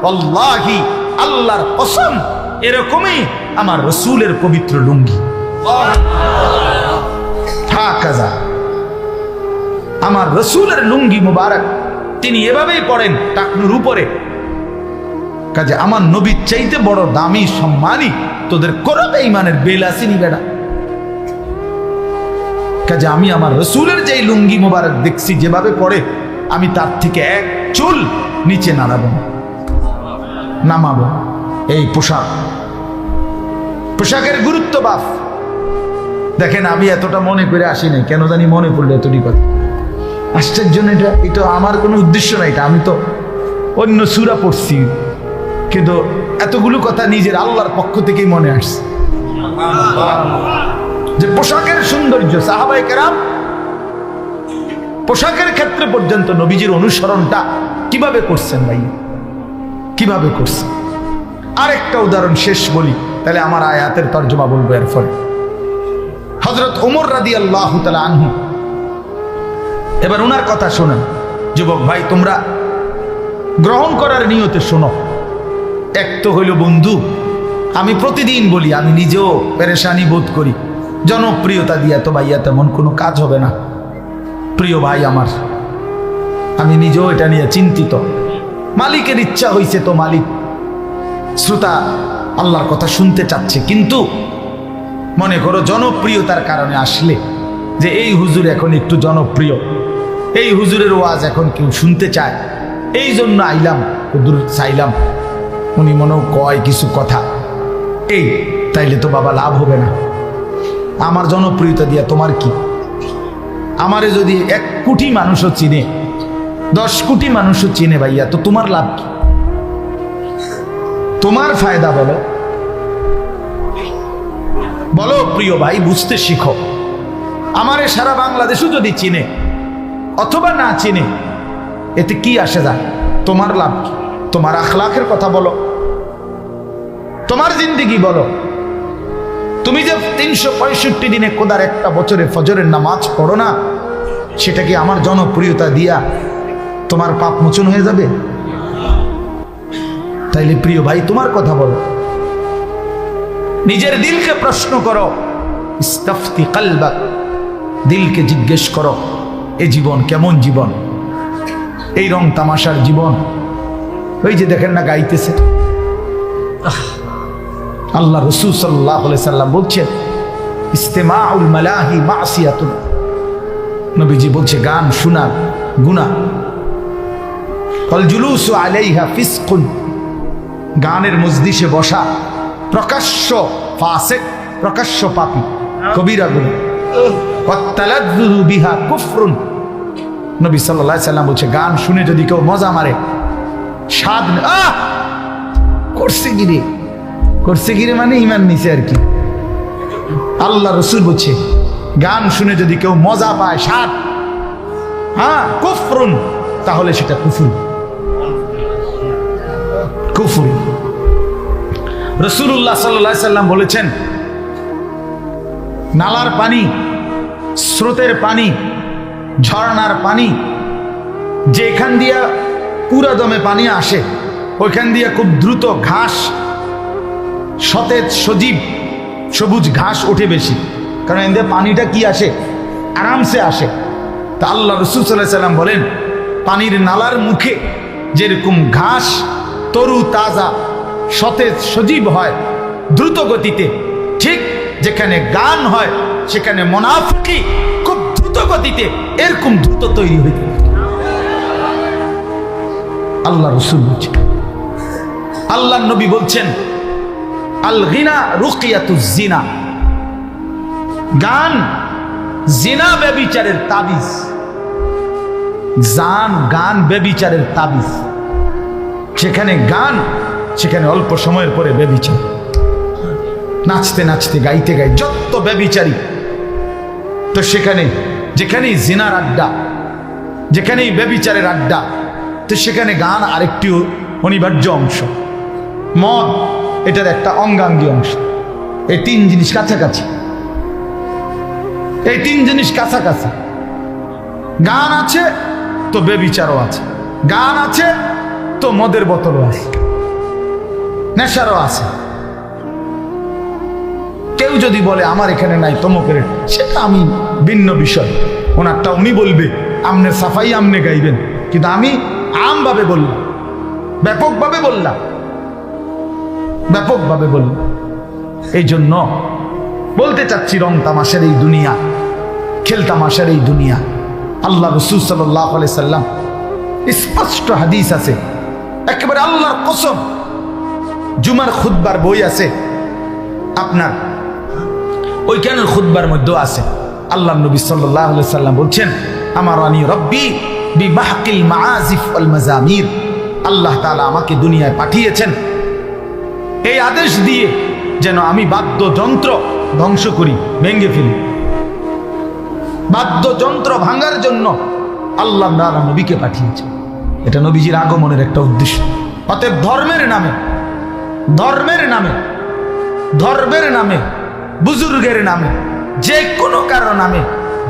ওয়াল্লাহি আল্লাহর কসম এরকমই আমার রাসূলের পবিত্র লুঙ্গি। হাকাজা আমার রাসূলের লুঙ্গি মুবারক, তিনি এভাবেই পড়েন টাকনুর উপরে। কাজে আমার নবীর চাইতে বড় দামি সম্মানী তোদের কোনো বেঈমানের বেল আসেনি বেটা। কাজে আমি আমার রাসূলের যেই লুঙ্গি মুবারক দেখছি যেভাবে পড়ে, আমি তার থেকে এক চুল নিচে নামাবো। এই পোশাকের গুরুত্ব বাপ দেখেন, আমি এতটা মনে করে আসি নাই, কেন জানি মনে পড়লো এতটি কথা। আশ্চর্য না, এটা আমার কোনো উদ্দেশ্য নাই, এটা আমি তো অন্য সূরা পড়ছি, কিন্তু এতগুলো কথা নিজের আল্লাহর পক্ষ থেকেই মনে আসছে যে পোশাকের সৌন্দর্য। সাহাবায়ে কেরাম পোশাকের ক্ষেত্রে পর্যন্ত নবীজির অনুসরণটা কিভাবে করছেন ভাই? কিভাবে করছে। আরেকটা উদাহরণ শেষ বলি, তাহলে আমার আয়াতের তর্জমা বলবো। এর ফলে হযরত ওমর রাদিয়াল্লাহু তাআলা আনহু, এবার ওনার কথা শোনেন। যুবক ভাই, তোমরা গ্রহণ করার নিয়তে শোনো। এক তো হইল বন্ধু, আমি প্রতিদিন বলি, আমি নিজেও পেরেশানি বোধ করি, জনপ্রিয়তা দিয়া তো ভাইয়া তেমন কোনো কাজ হবে না। প্রিয় ভাই আমার, আমি নিজেও এটা নিয়ে চিন্তিত। মালিকের ইচ্ছা হইছে তো মালিক শ্রোতা আল্লাহর কথা শুনতে চাচ্ছে, কিন্তু মনে করো জনপ্রিয়তার কারণে আসলে যে এই হুজুর এখন একটু জনপ্রিয়, এই হুজুরের ওয়াজ এখন কেউ শুনতে চায়, এই জন্য আইলাম, হুজুর চাইলাম, উনি মনেও কয় কিছু কথা, এই তাইলে তো বাবা লাভ হবে না। আমার জনপ্রিয়তা দিয়া তোমার কি? আমারে যদি 1 কোটি মানুষও চিনে, 10 কোটি মানুষও চিনে ভাইয়া, তো তোমার লাভ কি? তোমার ফায়দা বলো, বলো প্রিয় ভাই, বুঝতে শিখো। আমারে সারা বাংলাদেশও যদি চিনে অথবা না চিনে, এতে কি আসে যায়? তোমার লাভ কি? তোমার আখলাকের কথা বলো, তোমার জিন্দেগি বলো। তুমি যে 365 দিনে কোদার একটা বছরে ফজরের নামাজ পড়ো না, সেটা কি আমার জনপ্রিয়তা দিয়া তোমার পাপ মোচন হয়ে যাবে? তাইলে প্রিয় ভাই, তোমার কথা বলো, নিজের দিলকে প্রশ্ন করো, ইস্তাফতি কলবাক, দিলকে জিজ্ঞেস করো, এই জীবন কেমন জীবন? এই রং তামাশার জীবন। ওই যে দেখেন না গাইতেছে, আল্লাহ রাসূল সাল্লাল্লাহু আলাইহি সাল্লাম বলছেন, ইস্তিমাউল মালাহি মাসিয়াতুন, নবীজি বলছে গান শোনা গুনাহ, ওয়াল জুলুসু আলাইহা ফিসকুন, গানের মজলিসে বসা প্রকাশ্য ফাসিক, প্রকাশ্য পাপী, কবিরা গুনাহ, ওয়াত্তালাজ্জুযু বিহা কুফরুন, নবী সাল্লাল্লাহু আলাইহি সাল্লাম বলছে গান শুনে যদি কেউ মজা মারে, স্বাদ করছে গিরে, করছে গিরে মানে ইমান নিছে আর কি। আল্লাহ রাসূল বলছে গান শুনে যদি কেউ মজা পায়, স্বাদ, কুফরুন, তাহলে সেটা কুফর, কুফর। রাসূলুল্লাহ সাল্লাল্লাহু আলাইহি সাল্লাম বলেছেন, নালার পানি, স্রোতের পানি, ঝর্ণার পানি, যেখান দিয়া পুরা দমে পানি আসে, ওইখান দিয়া খুব দ্রুত ঘাস, সতেজ সজীব সবুজ ঘাস ওঠে বেশি, কারণ এদের পানিটা কি আসে, আরামসে আসে। তা আল্লাহ রাসূল সাল্লাল্লাহু আলাইহি সাল্লাম বলেন, পানির নালার মুখে যেরকম ঘাস তরু তাজা সতেজ সজীব হয় দ্রুত গতিতে, ঠিক যেখানে গান হয় সেখানে মুনাফিকি খুব দ্রুত গতিতে এরকম দ্রুত তৈরি হইতে। আল্লাহ রাসূল বলছেন, আল্লাহ নবী বলছেন, আল গিনা রুকিয়াতুজ জিনা, গান জিনা ব্যভিচারের তাবিজ, গান ব্যভিচারের তাবিজ। সেখানে গান, সেখানে অল্প সময়ের পরে ব্যভিচার, নাচতে নাচতে গাইতে গাই যত ব্যভিচারী, তো সেখানে যেখানেই জিনার আড্ডা, যেখানেই ব্যভিচারের আড্ডা, তো সেখানে গান আরেকটি অনিবার্য অংশ, মদ এটার একটা অঙ্গাঙ্গী অংশ। এই 3 জিনিস কাছাকাছি, এই 3 জিনিস কাছাকাছি। গান আছে তো ব্যভিচারও আছে, গান আছে তো মদের বোতলও আছে, নেশারও আছে। কেউ যদি বলে আমার এখানে নাই তমকের, সেটা আমি ভিন্ন বিষয়, ওনারটা উনি বলবে, আমনের সাফাই আমনে গাইবেন, কিন্তু আমি আমভাবে বললাম, ব্যাপকভাবে বললাম, ব্যাপকভাবে বললাম। এই জন্য বলতে চাচ্ছি, রং তামাশার এই দুনিয়া, খেল তামাশার এই দুনিয়া, আল্লাহ রাসূল সাল্লাল্লাহু আলাইহি সাল্লাম স্পষ্ট হাদিস আছে, একেবারে আল্লাহর কসম, জুমার খুতবার বই আছে আপনার, ওইখানের খুতবার মধ্যেও আছে, আল্লাহ নবী সাল্লাল্লাহু আলাইহি সাল্লাম বলছেন, আমারানি রব্বি বিমাহকিল মাআজিফ ওয়াল মাজামির, আল্লাহ তাআলা আমাকে দুনিয়ায় পাঠিয়েছেন এই আদেশ দিয়ে যেন আমি বাদ্যযন্ত্র ধ্বংস করি, ভেঙে ফেলি। বাদ্যযন্ত্র ভাঙার জন্য আল্লাহ তাআলা নবীকে পাঠিয়েছেন। এটা নবীজির আগমনের একটা উদ্দেশ্য। অতএব ধর্মের নামে ধর্মের নামে ধর্মের নামে বুজুর্গের নামে যে কোনো কারো নামে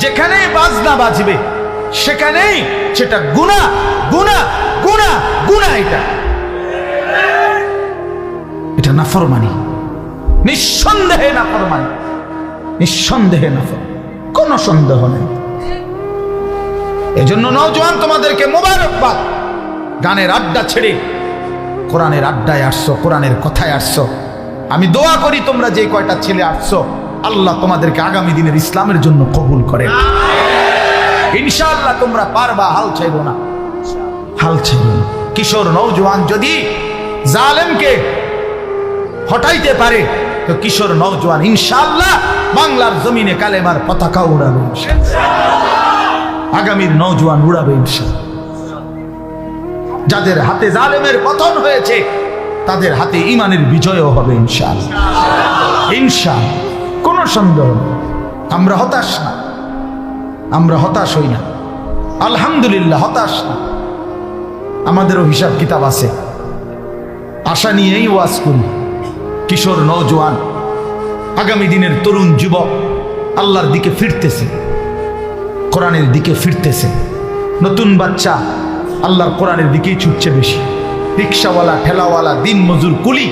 যেখানেই বাজনা বাজবে সেখানেই সেটা গুনাহ গুনাহ গুনাহ গুনাহ। এটা নাফরমানি, নিঃসন্দেহে নাফরমানি, নিঃসন্দেহে নাফরমানি, কোনো সন্দেহ নেই। এজন্য নওজোয়ান তোমাদেরকে মোবারকবাদ, গানের আড্ডা ছেড়ে কোরআনের আড্ডায় আসছো, কোরআনের কথায় আসছো। আমি দোয়া করি তোমরা যে কয়টা ছেলে আসছো আল্লাহ তোমাদেরকে আগামী দিনের ইসলামের জন্য কবুল করে। ইনশাআল্লাহ তোমরা পারবা, হাল ছাইরো না, হাল ছাইরো না। কিশোর নওজোয়ান যদি জালেমকে হটাইতে পারে তো কিশোর নওজোয়ান ইনশাআল্লাহ বাংলার জমিনে কালেমার পতাকা উড়াবে, আগামীর নওজোয়ান উড়াবে ইনশাআল্লাহ। যাদের হাতে জালেমের পতন হয়েছে তাদের হাতে ঈমানের বিজয়ও হবে ইনশাআল্লাহ, ইনশাআল্লাহ, কোনো সন্দেহ নেই। আমরা হতাশ না, আমরা হতাশ হই না, আলহামদুলিল্লাহ হতাশ না। আমাদেরও হিসাব কিতাব আছে, আশা নিয়েই ওয়াজ করি। কিশোর নওজোয়ান আগামী দিনের তরুণ যুবক আল্লাহর দিকে ফিরতেছে, কোরআনের দিকে ফিরতেছে। নতুন বাচ্চা আল্লাহর কোরআনের দিকেই ছুটছে বেশি। রিক্সাওয়ালা, ঠেলাওয়ালা, দিন মজুর, কুলি,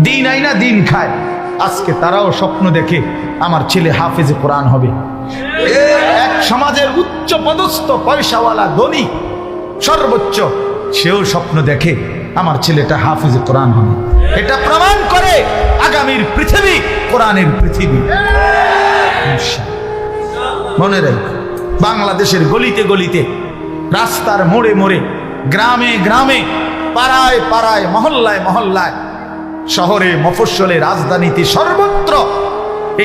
দিন আইনা দিন খায়। আজকে তারাও স্বপ্ন দেখে আমার ছেলে হাফেজে কোরআন হবে। এক সমাজের উচ্চ পদস্থ পয়সাওয়ালা ধনী সর্বোচ্চ, সেও স্বপ্ন দেখে আমার ছেলেটা হাফেজে কোরআন হবে। এটা প্রমাণ করে আগামীর পৃথিবী কোরআনের পৃথিবী। মনে রাখ, বাংলাদেশের গলিতে গলিতে, রাস্তার মোড়ে মোড়ে, গ্রামে গ্রামে, পাড়ায় পাড়ায়, মহল্লায় মহল্লায়, শহরে মফস্বলে, রাজধানীতে, সর্বত্র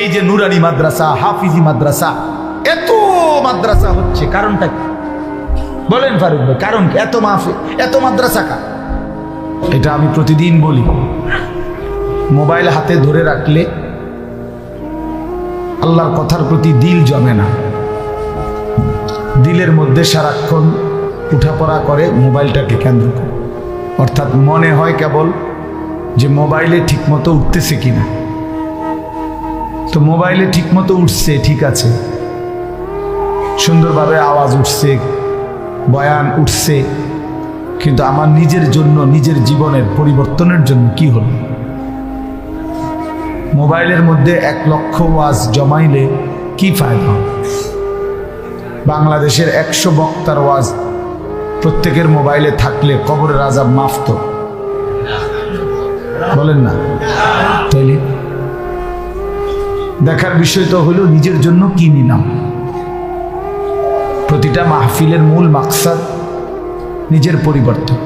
এই যে নুরানি মাদ্রাসা, হাফিজি মাদ্রাসা, এত মাদ্রাসা হচ্ছে, কারণটা কি বলেন ফারুক ভাই? কারণ কি? এত মাহফিল, এত মাদ্রাসা কা? এটা আমি প্রতিদিন বলি। মোবাইল হাতে ধরে রাখলে আল্লাহর কথার প্রতি দিল জমে না, দিলের মধ্যে সারাক্ষণ উঠাপড়া করে মোবাইলটাকে কেন্দ্র করে। অর্থাৎ মনে হয় কেবল যে মোবাইলে ঠিকমতো উঠতেছে কিনা। তো মোবাইলে ঠিকমতো উঠছে, ঠিক আছে, সুন্দরভাবে আওয়াজ উঠছে, বয়ান উঠছে, কিন্তু আমার নিজের জন্য, নিজের জীবনের পরিবর্তনের জন্য কি হলো? মোবাইলের মধ্যে 1 লক্ষ ওয়াজ জমাইলে কি ফায়দা? বাংলাদেশের 100 বক্তার ওয়াজ প্রত্যেকের মোবাইলে থাকলে কবরের আযাব মাফ তো, বলেন না? তাইলে দেখার বিষয় তো হলো নিজের জন্য কি নিলাম। প্রতিটা মাহফিলের মূল মাকসাদ নিজের পরিবর্তন।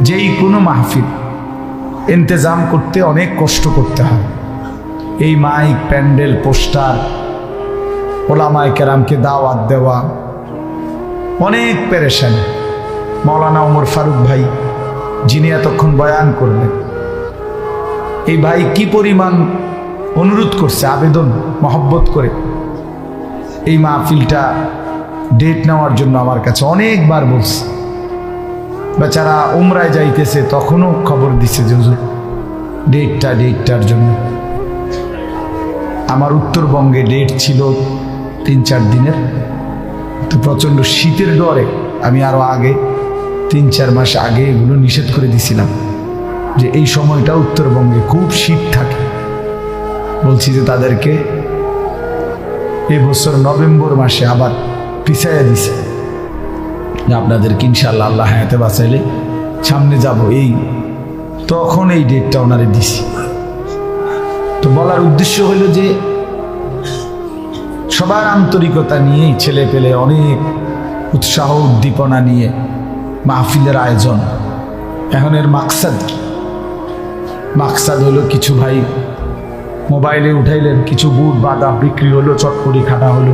যেই কোনো মাহফিল ইন্তজাম করতে অনেক কষ্ট করতে হয়। এই মাইক, প্যান্ডেল, পোস্টার, ওলামায়ে কেরামকে দাওয়াত দেওয়া, অনেক পেরেশানি। মাওলানা ওমর ফারুক ভাই, যিনি এতক্ষণ বয়ান করলেন, এই ভাই কি পরিমাণ অনুরোধ করছে, আবেদন মহব্বত করে এই মাহফিলটা ডেট নেওয়ার জন্য আমার কাছে অনেকবার বলছে। বেচারা উমরায় যাইতেছে, তখনও খবর দিচ্ছে যে হুজুর ডেটটার জন্য। আমার উত্তরবঙ্গে ডেট ছিল 3-4 দিনের, তো প্রচণ্ড শীতের ডরে আমি আরও আগে 3-4 মাস আগে এগুলো নিষেধ করে দিছিলাম যে এই সময়টা উত্তরবঙ্গে খুব শীত থাকে। বলছি যে তাদেরকে এবছর নভেম্বর মাসে আবার পিছাইয়া দিছে যে আপনাদেরকে ইনশাআল্লাহ আল্লাহ হায়াতে বাঁচাইলে সামনে যাব। এই তখন এই ডেটটা ওনারে দিছি। তো বলার উদ্দেশ্য হলো যে সবার আন্তরিকতা নিয়েই, ছেলে পেলে অনেক উৎসাহ উদ্দীপনা নিয়ে মাহফিলের আয়োজন। এখন এর মাকসাদ কি? মাকসাদ হলো কিছু ভাই মোবাইলে উঠাইলেন, কিছু বুট বাদাম বিক্রি হলো, চটপটি খাটা হলো,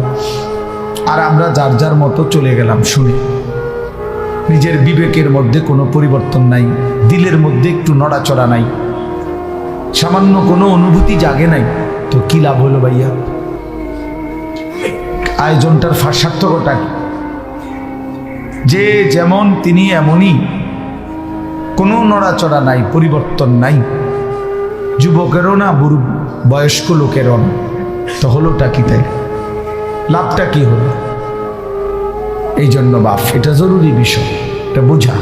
আর আমরা যার যার মতো চলে গেলাম শুনে। নিজের বিবেকের মধ্যে কোনো পরিবর্তন নাই, দিলের মধ্যে একটু নড়াচড়া নাই, সামান্য কোনো অনুভূতি জাগে নাই। তো কি লাভ হলো ভাইয়া? আয়োজনটার সার্থকতা কি? যে যেমন তিনি এমনই, কোনো নড়াচড়া নাই, পরিবর্তন নাই, যুবকেরও না, বুড়ো বয়স্ক লোকেরও না। তো হলোটা কি? তাই লাভটা কি হলো? এই জন্য বাপ, এটা জরুরি বিষয়, এটা বোঝা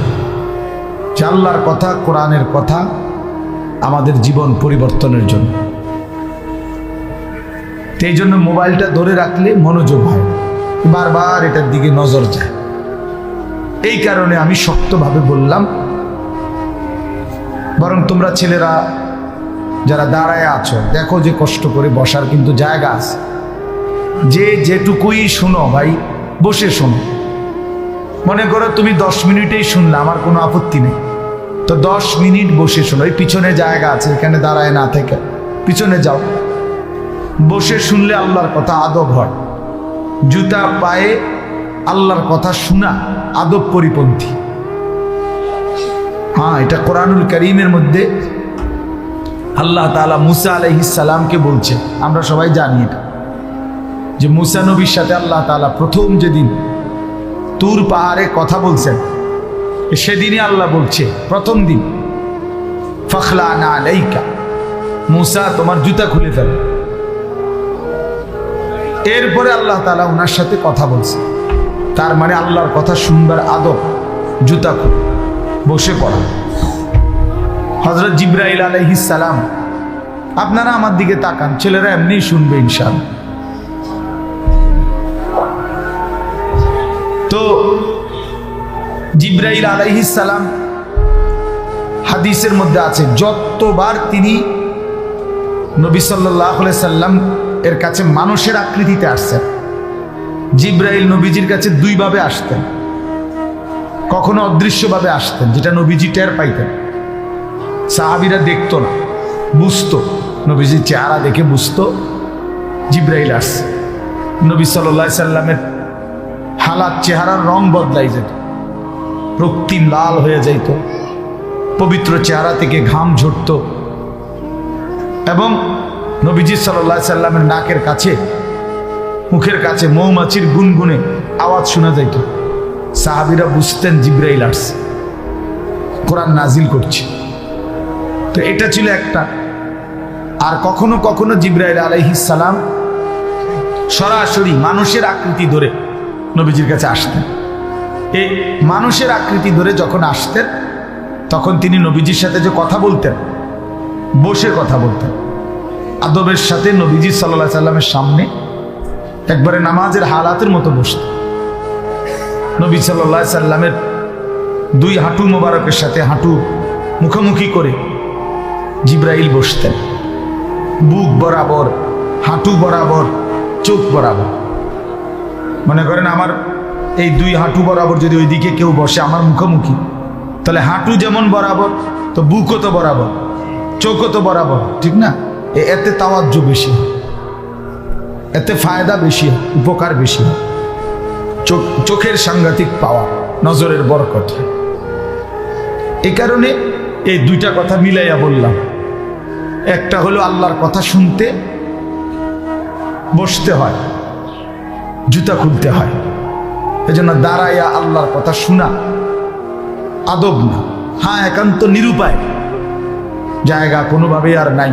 যে আল্লাহর কথা, কোরআনের কথা আমাদের জীবন পরিবর্তনের জন্য। এই জন্য মোবাইলটা ধরে রাখলে মনোযোগ হয়, বারবার এটার দিকে নজর যায়। এই কারণে আমি শক্তভাবে বললাম, বরং তোমরা ছেলেরা যারা দাঁড়ায় আছো, দেখো যে কষ্ট করে বসার কিন্তু জায়গা আছে। যে যেটুকুই শুনো ভাই, বসে শোনো। মনে করো তুমি 10 মিনিটেই শুনলে, আমার কোনো আপত্তি নেই, তো 10 মিনিট বসে শোনো। এই পিছনে জায়গা আছে, এখানে দাঁড়ায় না থেকে পিছনে যাও, বসে শুনলে আল্লাহর কথা আদব হয়। জুতা পায়ে আল্লাহর কথা শোনা আদব পরিপন্থী। হ্যাঁ, এটা কোরআনুল কারীমের মধ্যে আল্লাহ তাআলা মুসা আলাইহিস সালামকে বলছে। আমরা সবাই জানি এটা, যে মুসা নবীর সাথে আল্লাহ তাআলা প্রথম যেদিন তুর পাহাড়ে কথা বলছেন, সেদিনই আল্লাহ বলছে, প্রথম দিন, ফাখলানা আলাইকা, মুসা তোমার জুতা খুলে ফেলো। এরপরে আল্লাহ তাআলা ওনার সাথে কথা বলছে। তার মানে আল্লাহর কথা শুনবার আদব, জুতা খুলে বসে পড়া। হযরত জিবরাইল আলাইহিস সালাম, আপনারা আমার দিকে তাকান, ছেলেরা এমনি শুনবে ইনশাআল্লাহ। তো জিবরাইল আলাইহিস সালাম, হাদিসের মধ্যে আছে, যতবার তিনি নবী সাল্লাল্লাহু আলাইহি সাল্লাম এর কাছে মানুষের আকৃতিতে আসছেন, জিবরাইল নবীজির কাছে দুইভাবে আসতেন। কখনো অদৃশ্যভাবে আসতেন, যেটা নবীজি টের পাইতেন, সাহাবীরা দেখতো না, বুঝতো, নবীজির চেহারা দেখে বুঝতো জিবরাইল আসছে। নবী সাল্লাল্লাহু আলাইহি সাল্লামের হালাত, চেহারার রং বদলাই যেত, রক্তিম লাল হয়ে যাইত, পবিত্র চেহারা থেকে ঘাম ঝরত, এবং নবীজি সাল্লাল্লাহু আলাইহি সাল্লামের নাকের কাছে, মুখের কাছে মৌমাছির গুনগুনে আওয়াজ শোনা যাইত। সাহাবীরা বুঝতেন জিবরাইল আসছে, কোরআন নাজিল করছে। তো এটা ছিল একটা। আর কখনো কখনো জিবরাইল আলাইহিস সালাম সরাসরি মানুষের আকৃতি ধরে নবীজির কাছে আসতেন। এই মানুষের আকৃতি ধরে যখন আসতেন, তখন তিনি নবীজির সাথে যে কথা বলতেন, বসে কথা বলতেন আদবের সাথে। নবীজি সাল্লাল্লাহু আলাইহি সাল্লামের সামনে একবারে নামাজের হালাতের মতো বসতেন। নবী সাল্লাল্লাহু আলাইহি সাল্লামের দুই হাঁটু মোবারকের সাথে হাঁটু মুখোমুখি করে জিবরাইল বসতেন, বুক বরাবর, হাঁটু বরাবর, চোখ বরাবর। মনে করেন আমার এই দুই হাঁটু বরাবর যদি ওইদিকে কেউ বসে আমার মুখোমুখি, তাহলে হাঁটু যেমন বরাবর, তো বুকও তো বরাবর, চোখও তো বরাবর, ঠিক না? এতে তাওয়াজ্জু বেশি হয়, এতে ফায়দা বেশি হয়, উপকার বেশি হয়, চোখের সাংঘাতিক পাওয়া, নজরের বরকত হয়। এই কারণে এই দুইটা কথা মিলাইয়া বললাম। একটা হলো আল্লাহর কথা শুনতে বসতে হয়, জুতা খুলতে হয়। এজন্য দাঁড়াইয়া আল্লাহর কথা শোনা আদব না। হ্যাঁ, একান্ত নিরুপায়, জায়গা কোনোভাবে আর নাই,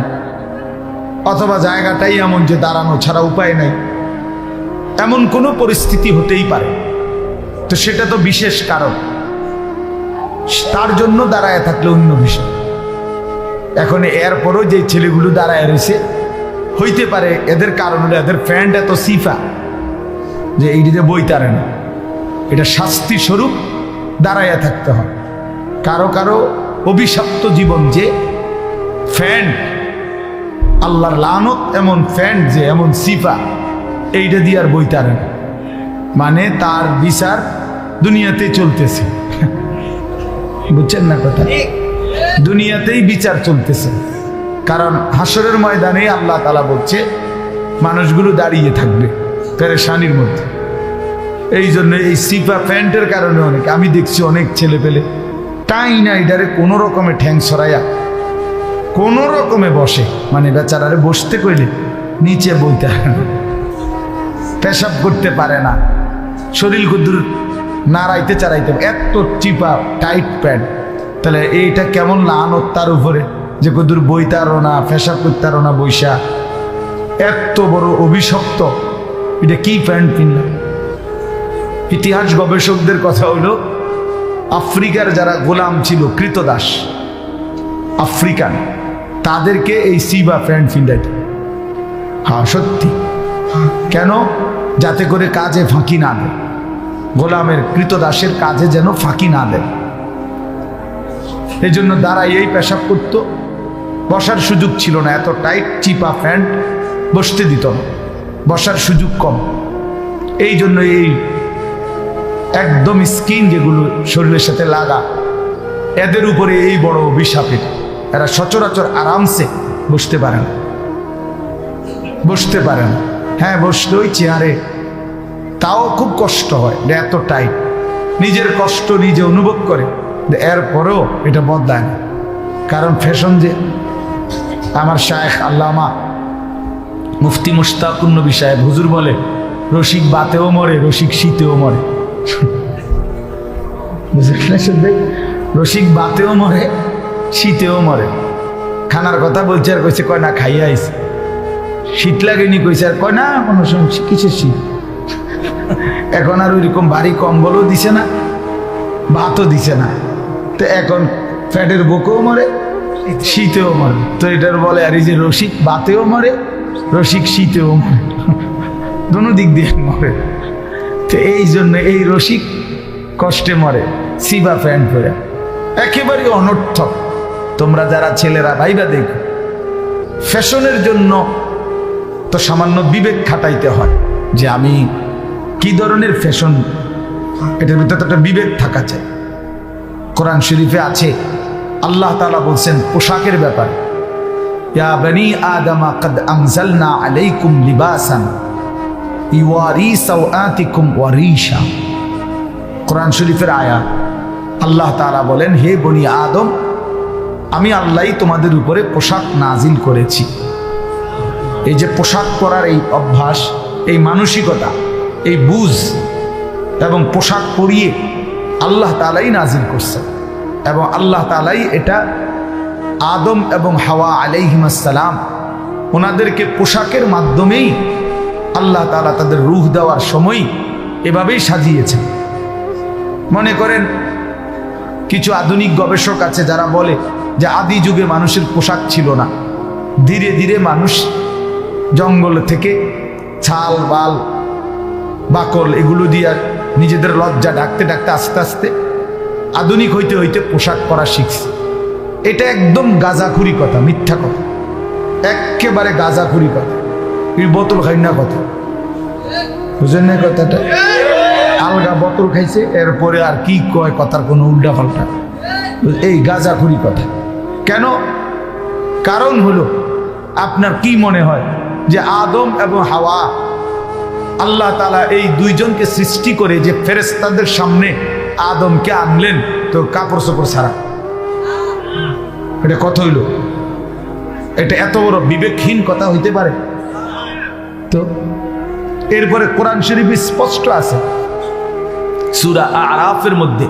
অথবা জায়গাটাই এমন যে দাঁড়ানো ছাড়া উপায় নাই, এমন কোনো পরিস্থিতি হতেই পারে। তো সেটা তো বিশেষ কারণ, তার জন্য দাঁড়ায় থাকলে অন্য বিষয়। এখন এরপরও যে ছেলেগুলো দাঁড়ায় রয়েছে, হইতে পারে এদের কারণ হলো এদের ফ্যান্ড এত সিফা যে এইটিতে বইতারে না, এটা শাস্তি স্বরূপ দাঁড়াইয়া থাকতে হয়। কারো কারো অভিশপ্ত জীবন, যে ফ্যান্ড, আল্লাহর লানত এমন ফ্যান্ড, যে এমন সিফা, এইটা দিয়ে আর বইতারে না, মানে তার বিচার দুনিয়াতে চলতেছে। বুঝছেন না কথা? দুনিয়াতেই বিচার চলতেছে। কারণ হাসরের ময়দানে আল্লাহ তাআলা বলছে মানুষগুলো দাঁড়িয়ে থাকবে পেরেশানির মধ্যে। এই জন্য এই সিফা প্যান্টের কারণে অনেক, আমি দেখছি অনেক ছেলে পেলে টাই না এটারে কোনো রকমে ঠ্যাং সরাইয়া কোনো রকমে বসে, মানে বেচারারে বসতে কইলে নিচে বইতে পেশাব করতে পারে না, শরীর কুদুর নাড়াইতে চারাইতে, এত চিপা টাইট প্যান্ট। তাহলে এইটা কেমন লানত তার উপরে, যে কদূর বইতারও না, পেশাব করতারও না বৈশা, এত বড় অভিশপ্ত, এটা কি প্যান্ট কিনলাম? ইতিহাস গবেষকদের কথা হলো, আফ্রিকার যারা গোলাম ছিল, কৃতদাস আফ্রিকান, তাদেরকে এই সিবা প্যান্ট ফিন্ডাইত। হ্যাঁ সত্যি। কেন? যাতে করে কাজে ফাঁকি না দেয়, গোলামের কৃতদাসের কাজে যেন ফাঁকি না দেয়। এই জন্য দাঁড়াই এই পেশাব করতো, বসার সুযোগ ছিল না, এত টাইট চিপা প্যান্ট বসতে দিত না, বসার সুযোগ কম। এই জন্য এই একদম স্কিন যেগুলো শরীরের সাথে লাগা, এদের উপরে এই বড় অভিশাপের, এরা সচরাচর আরামসে বসতে পারে না, বসতে পারে না। হ্যাঁ বসলে ওই চেয়ারে, তাও খুব কষ্ট হয়, এত টাইট, নিজের কষ্ট নিজে অনুভব করে, এরপরেও এটা বদলায় না, কারণ ফ্যাশন যে। আমার শায়েখ আল্লামা মুফতি মুশতাকুন নবী সাহেব হুজুর বলে, রসিক বাতেও মরে, রসিক শীতেও মরে। রসিক বাতেও মরে, শীতেও মরে। খানার কথা বলছে আর কইছে, কয় না খাইয়া আইছে, শীত লাগেনি কইছে, আর কয় না কোনো সময় কিসের শীত। এখন আর ওইরকম ভারী কম্বলও দিছে না, ভাতও দিছে না, তো এখন ফ্যাটের বুকেও মরে, শীতেও মরে। তো এটার বলে আর এই যে রসিক বাতেও মরে, রসিক শীতেও মরে, দোনো দিক দিয়ে মরে। তো এই জন্য এই রসিক কষ্টে মরে সিবা প্যান্ট পরে, একেবারে অনর্থক। তোমরা যারা ছেলেরা ভাইবা দেখো, ফ্যাশনের জন্য তো সামান্য বিবেক খাটাইতে হয়, যে আমি কি ধরনের ফ্যাশন, এটার ভিতরে তো একটা বিবেক থাকা চাই। কোরআন শরীফে আছে, আল্লাহ তাআলা বলছেন পোশাকের ব্যাপারে, ইয়া বনি আদম কদ আনজালনা আলাইকুম লিবাসান ইওয়ারি সাওআতিকুম ওয়া রিশা। কোরআন শরীফের আয়াত, আল্লাহ তাআলা বলেন, হে বনি আদম, আমি আল্লাহই তোমাদের উপরে পোশাক নাজিল করেছি। এই যে পোশাক পরার এই অভ্যাস, এই মানসিকতা, এই বুঝ এবং পোশাক পরিয়ে আল্লাহ তাআলাই নাজিল করছেন, এবং আল্লাহ তাআলাই এটা আদম এবং হাওয়া আলাইহিস সালাম ওনাদেরকে পোশাকের মাধ্যমেই আল্লাহ তাআলা তাদের রূহ দেওয়ার সময় এভাবেই সাজিয়েছেন। মনে করেন কিছু আধুনিক গবেষক আছে যারা বলে যে আদি যুগে মানুষের পোশাক ছিল না, ধীরে ধীরে মানুষ জঙ্গল থেকে ছাল বাল বাকল এগুলো দিয়ে নিজেদের লজ্জা ডাকতে ডাকতে আস্তে আস্তে আধুনিক হইতে হইতে পোশাক পরা শিখছে। এটা একদম গাঁজাখুরি কথা, মিথ্যা কথা, একেবারে গাঁজাখুরি কথা, এই বোতল খাই না কথা, বুঝেন না কথাটা? আলগা বোতল খাইছে, এরপরে আর কি কয় কথার কোনো উল্টা পাল্টা, এই গাঁজাখুরি কথা। কেন? কারণ হলো, আপনার কি মনে হয় যে আদম এবং হাওয়া আল্লাহ তাআলা এই দুইজনকে সৃষ্টি করে যে ফেরেশতাদের সামনে আদমকে আনলেন তো কাপড় চোপড় ছাড়া? এটা কথা হইল? এটা এত বড় বিবেকহীন কথা হইতে পারে? তো এরপরে কোরআন শরীফে স্পষ্ট আছে সূরা আরাফের মধ্যে,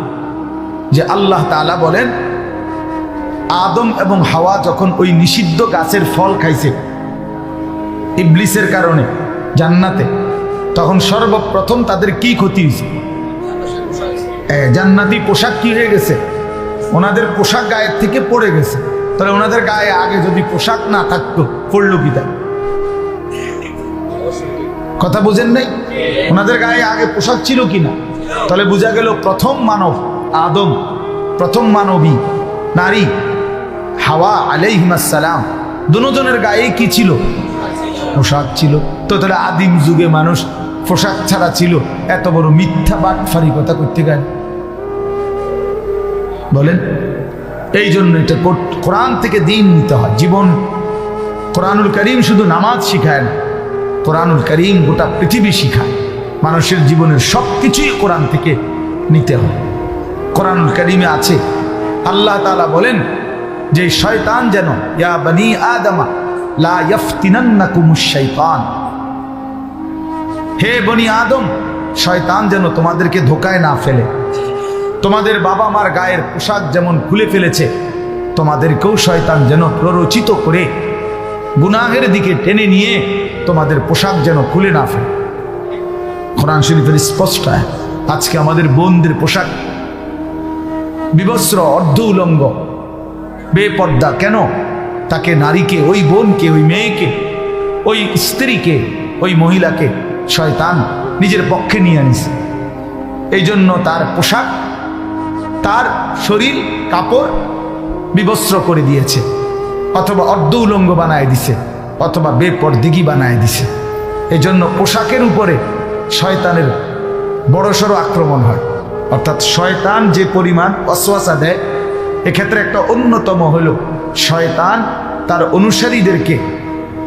যে আল্লাহ তাআলা বলেন, আদম এবং হাওয়া যখন ওই নিষিদ্ধ গাছের ফল খাইছে ইবলিসের কারণে জান্নাতে, তখন সর্বপ্রথম তাদের কি ক্ষতি হয়েছে? জান্নাতি পোশাক কি হয়ে গেছে? ওনাদের পোশাক গায়ের থেকে পড়ে গেছে। তাহলে ওনাদের গায়ে আগে যদি পোশাক না থাকতো, পড়লো কি? তা কথা বুঝেন নাই? ওনাদের গায়ে আগে পোশাক ছিল কিনা? তাহলে বোঝা গেল প্রথম মানব আদম, প্রথম মানবী নারী হাওয়া আলাইহিস সালাম, দুজনের গায়ে কি ছিল? পোশাক ছিল। তো তাহলে আদিম যুগে মানুষ পোশাক ছাড়া ছিল, এত বড় মিথ্যা বাটফারি কথা করতে গেল বলেন? এই জন্য এটা কোরআন থেকে দিন নিতে হয়। জীবন, কোরআনুল কারীম শুধু নামাজ শিখায় না, কোরআনুল কারীম গোটা পৃথিবী শিখায়। মানুষের জীবনের সব কিছুই কোরআন থেকে নিতে হয়। কোরআনুল কারীমে আছে, আল্লাহ তাআলা বলেন যে শয়তান যেন, ইয়া বনি আদম লা ইফতিনান্নাকুমুশ শাইতান, হে বনি আদম, শয়তান যেন তোমাদেরকে ধোকায় না ফেলে। তোমাদের বাবা মার গায়ের পোশাক যেমন খুলে ফেলেছে, তোমাদেরকেও শয়তান যেন প্ররোচিত করে গুনাহের দিকে টেনে নিয়ে তোমাদের পোশাক যেন খুলে না ফেলে। কোরআন শরীফের স্পষ্ট। আজকে আমাদের বোনদের পোশাক বিবস্ত্র, অর্ধ উলঙ্গ, বেপর্দা। কেন? তাকে, নারীকে, ওই বোনকে, ওই মেয়েকে, ওই স্ত্রীকে, ওই মহিলাকে শয়তান নিজের পক্ষে নিয়ে আনিছে। এই জন্য তার পোশাক, তার শরীর, কাপড় বিবস্ত্র করে দিয়েছে, অথবা অর্ধ উলঙ্গ বানায় দিছে, অথবা বেপরদিগি বানায় দিছে। এই জন্য পোশাকের উপরে শয়তানের বড়সড় আক্রমণ হয়। অর্থাৎ শয়তান যে পরিমাণ ওয়াসওয়াসা দেয়, এক্ষেত্রে একটা অন্যতম হলো শয়তান তার অনুসারীদেরকে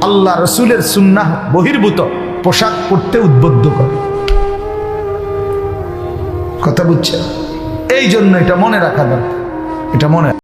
আল্লাহ রসুলের সুন্নাহ বহির্ভূত পোশাক পরতে উদ্বুদ্ধ করে। কথা বুঝছেন? এই জন্য এটা মনে রাখা দরকার, এটা মনে